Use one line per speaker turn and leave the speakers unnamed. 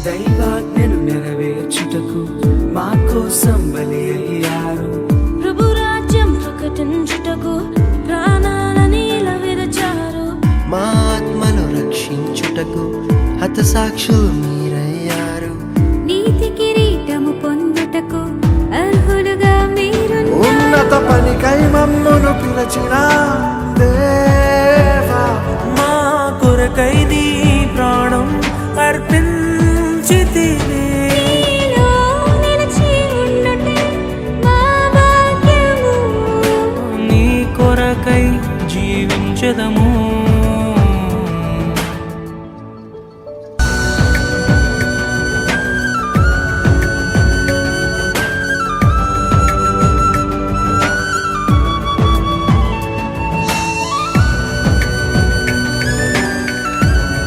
దైవాజ్ఞను నెరవేర్చుటకు మా కోసం బలి అయ్యారు.
ప్రభు రాజ్యం ప్రకటించుటకు ప్రాణాలని విరచారు.
మా ఆత్మను రక్షించుటకు హతసాక్షులు మీరయ్యారు.
నీతి కిరీటము పొందుటకు అర్హులుగా మీరు
ఉన్నత పనికై మమ్మును పిలచిన